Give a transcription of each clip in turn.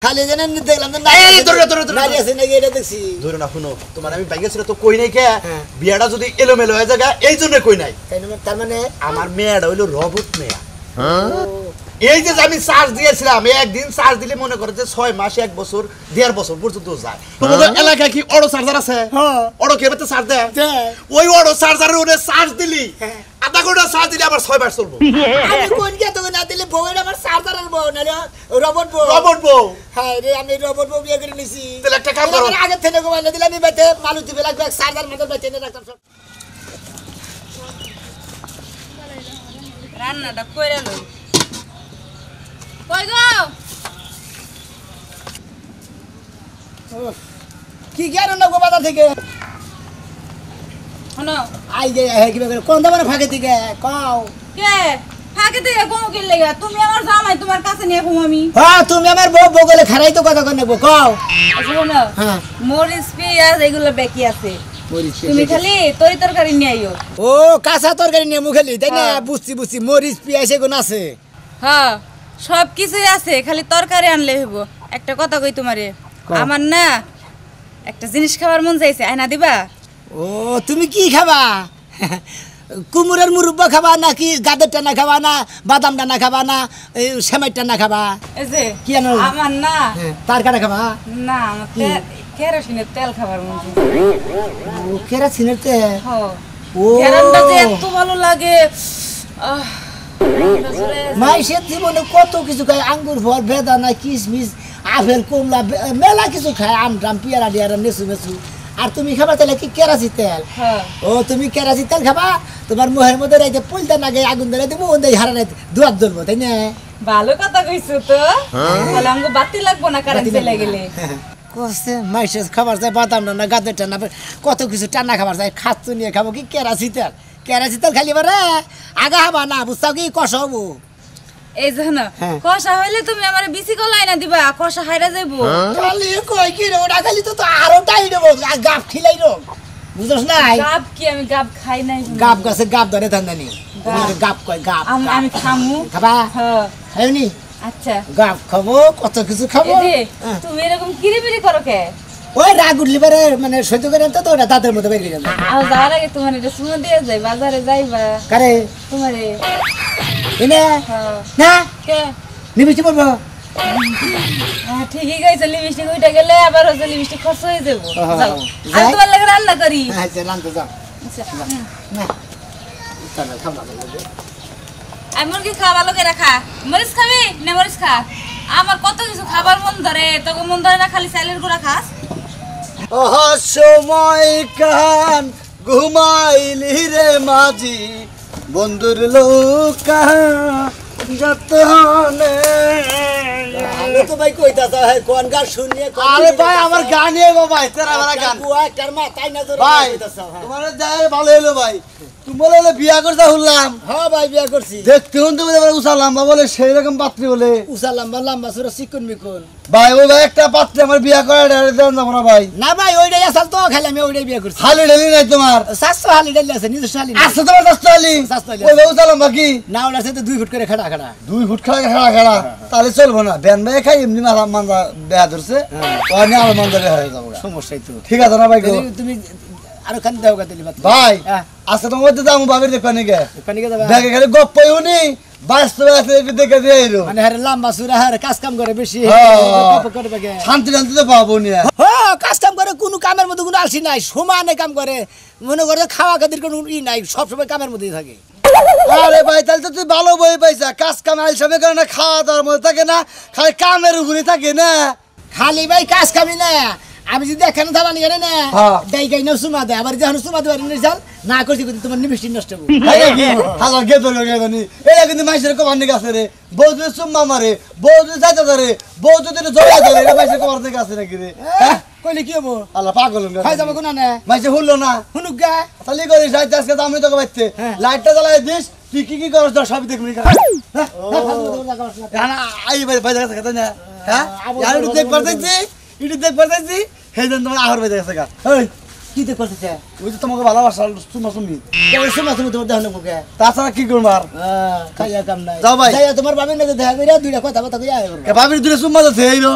খালি জানেন দেখলাম না এই ধরে নারী আছে নাকি এটা দেখছি ধরে না শুনো তোমার আমি বাইকে ছিল তো কই নাই কে বিয়াটা যদি এলোমেলো হয়ে যায় এই জন্য কই নাই তার মানে আমার মেয়েটা হইলো রবট মেয়া এই যে আমি চার্জ দিয়েছিলাম একদিন চার্জ দিলে মনে করে যে 6 মাস 1 বছর 1.5 বছর পর্যন্ত যায় তোমাদের এলাকায় কি অটো চার্জার আছে অটো কেবল চার্জ দেয় ওই অটো চার্জারের ওরে চার্জ দিলি আধা ঘন্টা চার্জ দিলে আবার 6 মাস চলবে আমি কোন কে তো না দিলে বউয়ের আমার চার্জারের বউ না রবট বউ হ্যাঁ রে আমি রবট বউ বিয়ে করে নিছি তাহলে একটা কাম করো আগে থেকে গোবাইলে দিলে আমি বাইতে মালুতি বেলা এক চার্জার মতো বাইতে এনে রাখতাম সব রান্নাটা কইরা লই কই গো কি জ্ঞান না গো বাজার থেকে শোনো আই যে কি করে কোন দাবার ফাঁকে থেকে কও কে ফাঁকে থেকে ঘুমো কি লাগা তুমি আমার জামাই তোমার কাছে নিয়ে ঘুম আমি হ্যাঁ তুমি আমার বউ বগলে খারাই তো কথা কনে কও শোনো হ্যাঁ মরিচ পেঁয়াজ এগুলো বাকি আছে তুমি খালি তরকারি নিয়ে আইও ও কাঁচা তরকারি নিয়ে মুখেলি তাই না বুঝছি মরিচ পেঁয়াজ এগুলো আছে হ্যাঁ সব কিছুই আছে খালি তরকারি আনলে হইব একটা কথা কই তোমারে আমার না একটা জিনিস খাবার মন চাইছে আয়না দিবা ও তুমি কি খাবা কুমুরের মুরব্বা খাবা নাকি গাদের টানা খাবা না বাদাম টানা খাবা না সেমাই টানা খাবা এই যে কি আনো আমার না তার কাটা খাবা না আমার কেরোসিনের তেল খাবার মন চাইছে ও কেরাসিনের তেল হ্যাঁ ও কেরানটা যে এত ভালো লাগে মাইসের জীবনে কত কিছু খায় আঙ্গুর ফল বেদানা কিশমিশ আপেল কমলা মেলা কিছু খায় আম টাম পিয়ারা ডিয়ারা নেসু মেসু আর তুমি খাবা তাহলে কি কেরাসি তেল ও তুমি কেরাসি তেল খাবা তোমার মুহের মধ্যে রাইতে পুলটা নাগে আগুন ধরে দেবো ওই হারা রাইতে দুয়ার ধরবো তাই না ভালো কথা কইছো তো তাহলে আমাকে বাতি লাগবো না কারেন্ট চলে গেলে কষ্ট মাইসের খাবার যায় বাদাম টানা গাদের টানা কত কিছু টানা খাবার যায় খাচ্ছু নিয়ে খাবো কি কেরাসি তেল খালি বারে আগা হবা না বুঝতাও কি কষ হবো এই জানো কষা হইলে তুমি আমার বিসি কলাই না দিবা কষা হাইরা যাইবো খালি কই কি রে ওটা খালি তো আরো টাই দেবো গাপ খিলাই রো বুঝছ না গাব কি আমি গাব খাই নাই গাপ গাছে গাপ ধরে ধান্দানি গাপ কয় গাপ আমি খামু খাবা হ্যাঁ খাইনি আচ্ছা গাপ খাবো কত কিছু খাবো তুমি এরকম কিরিবিরি করো কে ওই রাগ উঠলি পারে মানে সহ্য করে তো ওটা দাঁতের মধ্যে বেরিয়ে গেল আর যাওয়ার আগে তোমার এটা শুনে দিয়ে যাই বাজারে যাইবা কারে তোমারে এনে না কে নিবিষ্টি পড়বো ঠিকই গাইছে লিপস্টিক উইটা গেলে আবার হচ্ছে লিপস্টিক খরচ হয়ে যাবো যাও আমি তোমার লাগে রান্না করি আচ্ছা রান্না যাও না তাহলে খাবো এমন কি খাওয়া ভালো করে খা মরিচ খাবি না মরিচ খা আমার কত কিছু খাবার মন ধরে তোকে মন ধরে না খালি চালের গুঁড়া খাস সময় কান ঘুমাইলি রে মাঝি বন্ধুর লোকা যতনে তো ভাই কইতাছ কোন গান শুনিয়ে আরে ভাই আমার গান নিয়ে গো ভাই তেরা বড় গান বুয়া কারমা তাই না ধরে ভাই কইতাছ তোমার যাই ভালো হলো ভাই তোমার হলে বিয়া করতে হলাম হ্যাঁ ভাই বিয়া করছি দেখতে হন তুমি উষা লম্বা বলে সেই রকম পাত্রী বলে উষা লম্বা সুরা চিকন মিকন ভাই ওই ভাই একটা পাত্রী আমার বিয়া করে দেন না ভাই না ভাই ওইটাই আসল তো খালি আমি ওইটাই বিয়া করছি হালি ঢেলি নাই তোমার শাস্ত্র হালি ডালি আছে নিজস্ব হালি আছে তোমার শাস্ত্র হালি ওই ভাই উষা লম্বা কি না ওটা সাথে 2 ফুট করে খাড়া 2 ফুট খাড়া তাহলে চলবো না ব্যান ভাই খাই এমনি মান্দা বেয়া ধরছে ওখানে আমার মান্দা বেয়া হয়ে যাবো সমস্যাই তো ঠিক আছে না ভাই তুমি আরো খান দাও দিলি ভাই আজকে তোমার মধ্যে যাবো বাবির দেখবানি গে দেখে খালি গপ্প হইনি বাস্তবে আছে একটু দেখে দিয়ে এলো মানে হারে লম্বা সুরা হারে কাজ কাম করে বেশি করবে গে শান্তি তো পাবো নি হ্যাঁ কাজ কাম করে কোনো কামের মধ্যে কোনো আলসি নাই সমানে কাম করে মনে করে খাওয়া খাতির কোনো ই নাই সবসময় কামের মধ্যেই থাকে আরে ভাই তাহলে তো তুই ভালো বই পাইছা কাজ কাম আলসামে করে না খাওয়া দাওয়ার মধ্যে থাকে না খালি কামের উপরে থাকে না খালি ভাই কাজ কামি না আমি যদি এখানে থামানি জানি না দেই গাই না সুমা দেয় আবার যখন সুমা দেওয়ার নিজাল না করছি কিন্তু তোমার নিবিষ্টি নষ্ট হবে হাজার গে ধরে গেনি এটা কিন্তু মাইসের কমার নিকে আছে রে বউ যদি সুম্মা মারে বউ যদি যাইতে ধরে বউ যদি জড়া ধরে এটা মাইসের কমার নিকে আছে নাকি রে কইলে কি হবো আল্লাহ পাগল খাই যাবো কোনা না মাইসে হুললো না হুনুক গা তাহলে করিস যাইতে আজকে তো আমি তোকে বাইতে লাইটটা জ্বালাই দিস তুই কি করছ সবই দেখবি আই ভাই ভাই দেখা থাকে না হ্যাঁ আমি দেখ পারতেছি ইউটিউব দেখ পারতেছি সেই জন্য তোমার আহর ভাই দেখা কি দেখতে করতেছে ওই যে তোমাকে ভালোবাসা তুমি কেমন সময় তুমি তোমার দেহ মুখে তাছাড়া কি করবো আর খাইয়া কাম নাই যাও ভাই। যাইয়া তোমার বাবির নাকি দেখা কইরা দুইটা কথা কথা কইয়া আয় করবা। ভাবির দূরে চুম্মা যাচ্ছে এই নো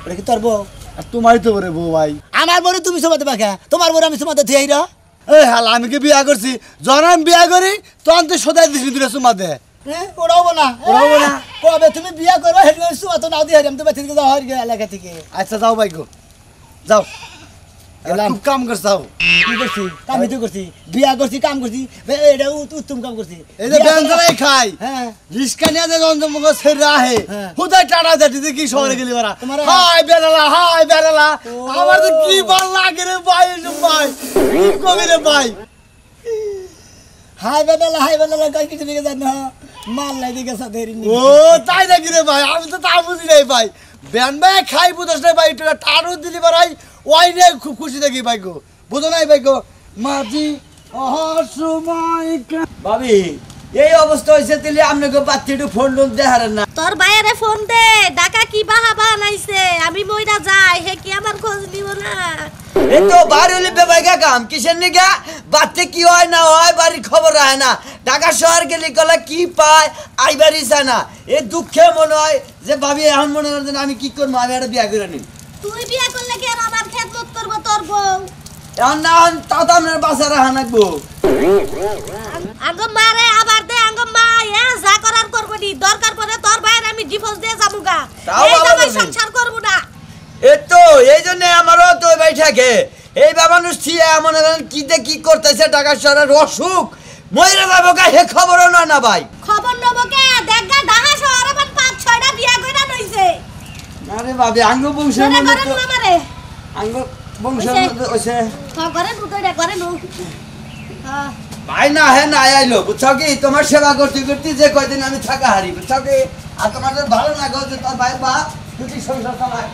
ওটা কি তোর বউ? আর তোমারই তো করে বউ ভাই আমার বউ তুমি সমাতে পাখা তোমার বউ আমি সমাতে থিয়াই রা এই হাল আমি কি বিয়া করছি যখন আমি বিয়া করি তখন তুই সদাই দিস দূরে চুম্মা দে ওড়াবো না ওড়াবো না। কবে তুমি বিয়া করবা হেডলে সুমা তো নাও দিয়ে হারিয়াম তুমি থেকে যাও হরি এলাকা থেকে আচ্ছা যাও ভাই গো যাও গেলাম। খুব কাম করছাও কি করছি আমি তো করছি বিয়া করছি কাম করছি এটা উত্তম কাম করছি এই যে ব্যঞ্জনাই খাই হ্যাঁ রিস্কা নিয়ে যে জঞ্জমগ ছেড়ে আহে হ্যাঁ। হুদাই টাটা দেটি দেখি শহরে গেলি মারা তোমার- হাই বেড়ালা আমার তো কি ভাল লাগে রে ভাই এসব ভাই কি কবি রে ভাই হাই বেলা কই কিছু দিকে জানো মাল লাই দিকে সাথে ও তাই নাকি রে ভাই আমি তো তা বুঝি নাই ভাই বেন ভাই খাই বুঝছ না ভাই টাকা টারু দিলি বারাই ওই নিয়ে খুব খুশি থাকি ভাই গো বুঝো নাই ভাই গো মাঝি অসময় ভাবি এই অবস্থা হয়েছে তাহলে আপনাকে বাচ্চাটু ফোন টোন দেখারেন না তোর বাইরে ফোন দে ডাকা কি বাহা বানাইছে আমি মইরা যাই হে কি আমার খোঁজ নিব না এই তো বাড়ি হলে বেবাইগা কাম কিসের নিগা বাচ্চা কি হয় না হয় বাড়ির খবর রাখে না ঢাকা শহর গেলে কলা কি পায় আইবারই চায় না এই দুঃখে মনে হয় যে ভাবি এখন মনে করেন আমি কি করবো আমি একটা বিয়া করে নিই তুই বিয়া করলে কি আর আমার খেদমত করব তোর বউ এখন না তাও তো আপনার বাসা রাখা নাকবো আঙ্গ মারে আবার দে আঙ্গ মা যা করার করব নি দরকার পড়ে তোর বাইরে আমি ডিভোর্স দিয়ে যাবুগা তাও এই ভালো জামাই করবি। সংসার করব না এই তো এই জন্য আমারও তো ভাই থাকে এই মানুষ ছিয়া মনে করেন কি দে কি করতেছে ঢাকা শহরের অসুখ ময়রা যাবো গা হে খবরও নয় না ভাই খবর নেব কে দেখগা ঢাকা শহরে বান 5-6টা বিয়া কইরা নইছে আরে ভাবি আঙ্গ বংশের তোরা মধ্যে করে তো না মারে আঙ্গ বংশের ওইসে। মধ্যে ওইসে করে দুটোটা করে নু হ্যাঁ ভাই না হ্যাঁ না আইলো বুঝছো কি তোমার সেবা করতে করতে যে কয়দিন আমি থাকা হারি বুঝছো কি আর তোমাদের ভালো না গো যে তোর ভাই বা দুটি সংসার চালায়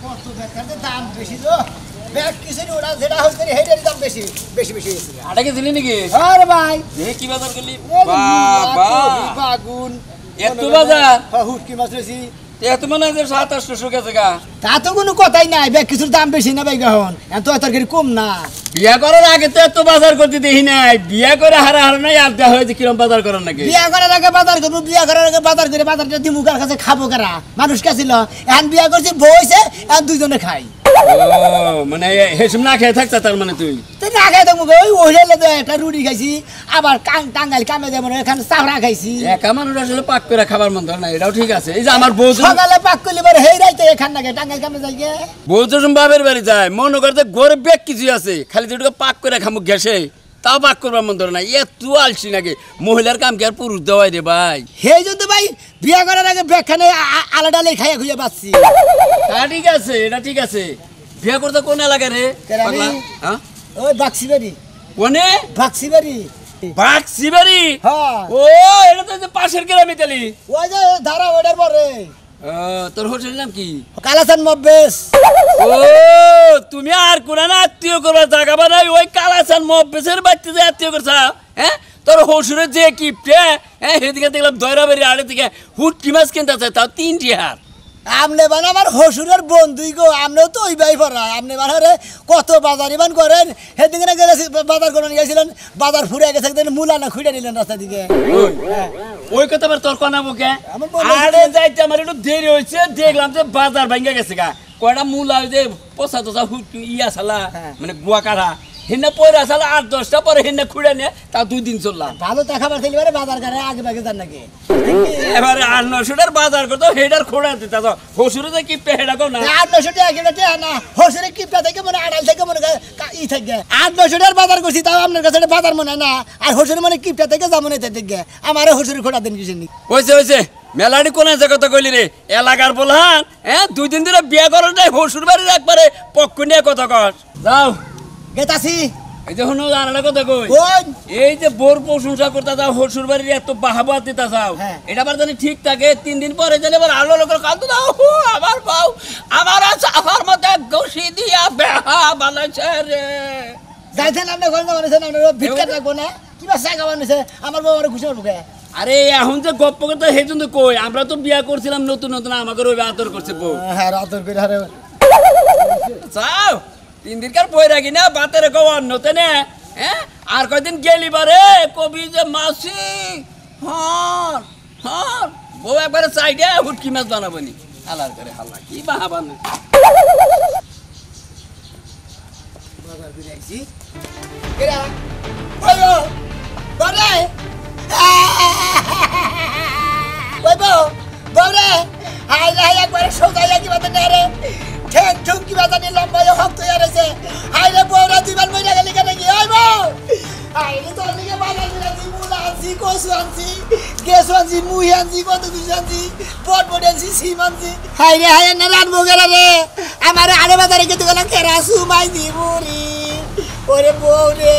কত বেকার দাম বেশি তো ব্যাগ কিছু ওরা যেটা হচ্ছে হেডের দাম বেশি বেশি বেশি হয়েছে আটাকে দিলি নাকি আরে ভাই দেখে কি বাজার করলি এই বাবা বাগুন এত বাজার হুটকি মাছ রয়েছি এত মনে হয় 700-800 গেছে গা তা তো কোনো কথাই নাই ব্যাগ কিছুর দাম বেশি না ভাই গহন এত তরকারি কম না বিয়া করার আগে তো এত বাজার করতে দেখি নাই বিয়া করে হারা নাই আর দেখা হয়েছে কিরম বাজার করার নাকি বিয়া করার আগে বাজার করবো বিয়া করার আগে বাজার করে বাজারটা দিমুকার কাছে খাবো কারা মানুষ কাছিল এখন বিয়া করছি বইছে এখন দুইজনে খাই ও মানে হেসম না খেয়ে থাকতা তার মানে তুই তুই না খাই তো ওই ওইলে তো একটা রুটি খাইছি আবার টাঙ্গাইল কামে যেমন এখানে চাপড়া খাইছি একা মানুষ আসলে পাক করে খাবার মন ধরে না এটাও ঠিক আছে এই যে আমার বউ সকালে পাক করলে পরে হেই রাইতে এখান নাকি টাঙ্গাইল কামে যাই গে বউ যখন বাপের বাড়ি যায় মনে করতে গরিব ব্যাগ কিছু আছে খালি দুটো পাক করে খামু গ্যাসে তাও পাক করবার মন ধরে না এত আলসি নাকি মহিলার কাম কি আর পুরুষ দেওয়াই রে ভাই হেই যদি ভাই বিয়া করার আগে ব্যাগখানে আলাদা লেই খাইয়া খুঁজে পাচ্ছি তা ঠিক আছে এটা ঠিক আছে বিয়া করতে কোন এলাকায় রে কেরানি? পাগলা? হ্যাঁ ওই বাক্সিবাড়ি কোনে বাক্সিবাড়ি বাক্সিবাড়ি হ্যাঁ ও এটা তো যে পাশের গ্রামে তালি ওই যে ধারা ওটার পরে তোর হোটেলের নাম কি কালাসান মব্বেস ও তুমি আর কোন আত্মীয় করবার জায়গা বানাই ওই কালাসান মব্বেসের বাড়িতে যে আত্মীয় করছা হ্যাঁ তোর হসুরের যে কিপটে হ্যাঁ সেদিকে দেখলাম দয়রা বাড়ি আড়ে থেকে হুটকি মাছ কিনতে আছে তাও 3টি হাত আমনে বান আমার হসুরের বন্ধুই গো আমনেও তো ওই বাই ভরা আপনি বানারে কত বাজার ইমান করেন সেদিকে না গেলে বাজার করে গেছিলেন বাজার ফুরে গেছে মূলা না খুঁড়ে নিলেন রাস্তা দিকে ওই কথা আবার তোর কনা বুকে আমার বলে আরে যাইতে আমার একটু দেরি হয়েছে দেখলাম যে বাজার ভাঙ্গা গেছে গা কয়টা মূলা ওই যে পোষা তোষা ইয়া সালা মানে গুয়া কাড়া হেনে পয়রা সালা 8-10টা পরে হেনে খুঁড়ে নে তা 2 দিন চললাম ভালো তা খাবার খেলি বারে বাজার করে আগে ভাগে যান নাকি এবারে 800টার বাজার করতো হেডার খোড়া দিতা তো হসুরে যে কি পেহেডা কো না 800 টাকা কিলো টাকা না হসুরে কিপটা থেকে মনে আড়াল থেকে মনে ই থাকে 800 টাকার বাজার করছি তাও আপনার কাছে বাজার মনে হয় না আর হসুরে মানে কিপটা থেকে যাবো না থেকে আমার হসুরে খোড়া দেন কিছু নি হয়েছে মেলাডি কোন কথা কইলি রে এলাকার বলহান হ্যাঁ 2 দিন ধরে বিয়া করার নাই হসুর বাড়ির একবারে পক্ষ নিয়ে কথা কস যাও গেতাছি এই যে হনো আরেকটা কথা কই কোন এই যে বোর প্রশংসা করতে যাও হসুর বাড়ির এত বাহাবা দিতে যাও হ্যাঁ। এটা আবার জানি ঠিক থাকে 3 দিন পরে জানি আবার আলো লোকের কান্দু দাও আমার বাউ আমার সাফার মধ্যে গসি দিয়া বেহা বানাইছে রে যাইছেন আপনি ঘরে না বানাইছেন আপনার ভিক্ষা রাখবো না কিবা চা খাওয়া নিছে আমার বাবা খুশি হবো আরে এখন যে গপ্প কথা সেই জন্য কই আমরা তো বিয়া করছিলাম নতুন নতুন আমাকে ওই আদর করছে বউ হ্যাঁ আদর করে আরে চাও 3 দিনকার বই রাখি না বাতের কবার নতে না হ্যাঁ আর কয়দিন গেলি বারে কবি যে মাসি হ্যাঁ হ্যাঁ বউ একবারে চাইডে হুটকি মাছ বানাবো নি হালার করে হাল্লা কি বাহা বানু বাজার করে আইছি কেরা ওইও বড়ে ওইবো বড়ে হাই হাই একবার সোজা কি বাতা না রে ঠেক ঠুক কি বাতা নি লম্বা হক তো আরেছে হাই রে বড়া দিবার মইরা গেলি কেন কি ওইবো হাই রে তোর দিকে বাজার করে আইছি মুলা আনছি কসু আনছি গেসু আনছি মুই আনছি কত কিছু আনছি বট বট আনছি সিম আনছি হাই রে হাই না রানবো গেলা রে আমারে আরে বাজারে গেতে গেলাম কেরাসু মাই দিবুরি ওরে বউ রে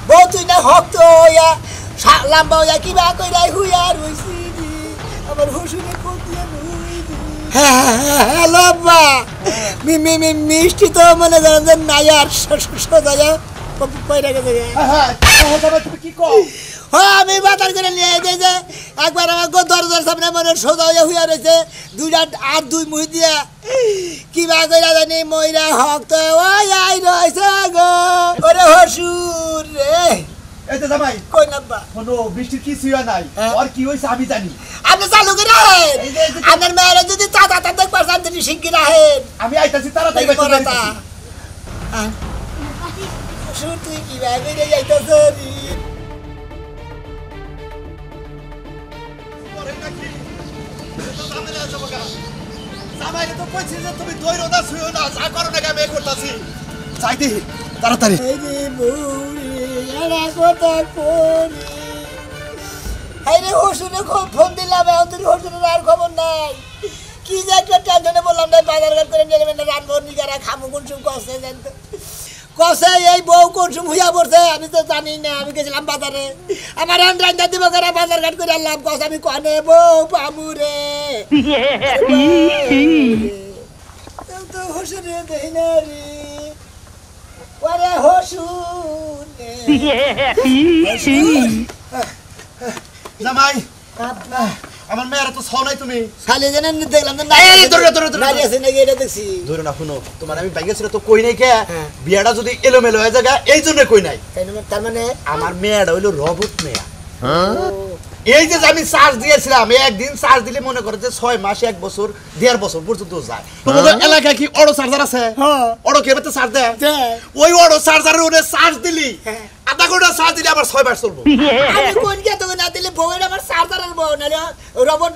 বউ তুই না হক তো ইয়া লাম্বা ইয়া কিবা কইরা হুইয়া রইছি আমার হুশুনে কোন দিয়া নুই হ্যাঁ লম্বা মিষ্টি তো মনে করেন যে নাই আর সোজা কইরা গেছে তুমি কি কও হ্যাঁ আমি বাতার করে নিয়ে যাই যে একবার আমার দরজার সামনে মনে সোজা হইয়া হুইয়া রয়েছে দুইটা আর দুই মুই দিয়া কিবা কইরা জানি মইরা হক তো ওই আই রইছে গো ওরে হসুর রে এই তো জামাই কই নাম্বা কোনো বৃষ্টির কিছু নাই আর কি হইছে আমি জানি আপনি চালু করে রাখেন আপনার মেয়েরা যদি চাচা তা দেখবার চান তিনি শিখি রাখেন আমি আইতাছি তাড়াতাড়ি মরাতা হসুর তুই কিবা কইরা যাইতাছ রে জামাইরে তো কইছি যে তুমি দইরো না ছুঁয়ো না যা করো না আমি করতাছি চাইতে তাড়াতাড়ি এই রে বউরে এরা কথা কোনি এই রে হসুনে খুব ফোন দিলাম এখন তুই হসুনের আর খবর নাই কি যে একটা টেনশনে বললাম না বাজার ঘাট করে নিয়ে যাবেন রানবো নিগারা খামু কুনসুম কষে জানতো কষে এই বউ কুনসুম হইয়া পড়ছে আমি তো জানি না আমি গেছিলাম বাজারে আমার রান্না দিব করে বাজার ঘাট করে আনলাম কষ আমি কনে বউ পামুরে তো হসুনে দেই না রে ওরে হসুনে জামাই আমার মেয়েরা তো ছাও নাই তুমি খালি জানেন দেখলাম না এই ধরে নারী আছে নাকি এটা দেখছি ধরে না শুনো তোমার আমি বাইকে ছিল তো কই নাই কে বিয়াটা যদি এলোমেলো হয়ে যায় এই জন্য কই নাই তার মানে আমার মেয়েটা হইলো রবট মেয়া এই যে আমি চার্জ দিয়েছিলাম একদিন চার্জ দিলে মনে করে যে 6 মাস 1 বছর 1.5 বছর পর্যন্ত যায় তোমাদের এলাকায় কি অটো চার্জার আছে অটো কে মতে চার্জ দেয় ওই অটো চার্জারের ওরে চার্জ দিলি আধা ঘন্টা চার্জ দিলে আবার 6 মাস চলবো আমি কোন কে তো না দিলে বউয়ের আমার চার্জারের বউ না রবট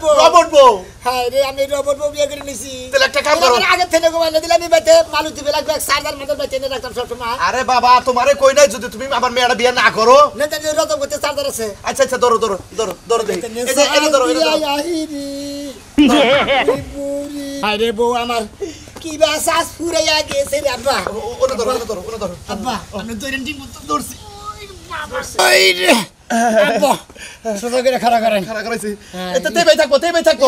বউ হ্যাঁ রে আমি রবট বউ বিয়ে করে নিছি তাহলে একটা কাম করো আগে থেকে গোবাইলে দিলে আমি বাইতে মালুতি বেলা এক চার্জার মতো বাইতে এনে রাখতাম সব সময় আরে বাবা তোমারে কই নাই যদি তুমি আমার মেয়েটা বিয়ে না করো না তাহলে রতন করতে চার্জার আছে আচ্ছা আচ্ছা ধরো ধরো ধরো ধরো দেখি এই যে এটা ধরো আরে বউ আমার কি বা শ্বাস ফুরাইয়া গেছে রে আব্বা ওটা ধরো ওটা ধরো আব্বা আমি দৈরেন ঠিক মতো ধরছি ওই রে আব্বা সোজা করে খাড়া করেন খারাপ করাইছি এটা তেই থাকবো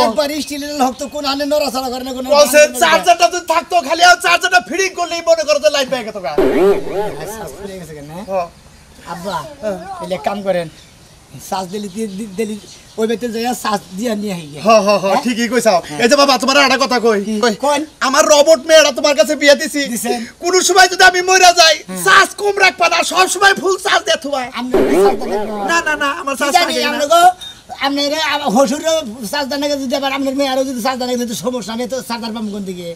একবার স্টিলের লোক তো কোন আনে নড়াচড়া করে না কোনো বলছে চার্জারটা যদি থাকতো খালি আর চার্জারটা ফিডিং করলেই মনে করো যে লাইট পেয়ে গেত গা শ্বাস ফুরে গেছে কেন আব্বা এলে কাম করেন শ্বাস দিলি ওই বেতে যাইয়া শ্বাস দিয়া নিয়ে আই ঠিকই কইছাও এই যে বাবা তোমার একটা কথা কই কোন আমার রবট মেয়েরা তোমার কাছে বিয়ে দিছি কোন সময় যদি আমি মইরা যাই চার্জ কম রাখবা না সব সময় ফুল চার্জ দে থুবা না না না আমার চার্জ জানি আমরা গো আপনারা হসুর চার্জ দানাকে যদি আবার আপনার মেয়ে আরো যদি চার্জ দানাকে যদি সমস্যা নেই তো চার্জার পাম কোন দিকে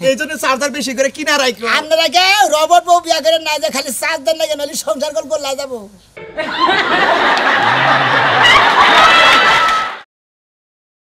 এই জন্য চার্জার বেশি করে কিনা রাখলো আপনারা কে রবট বউ বিয়া করে না যে খালি চার্জ দানাকে নলি সংসার করলা যাবো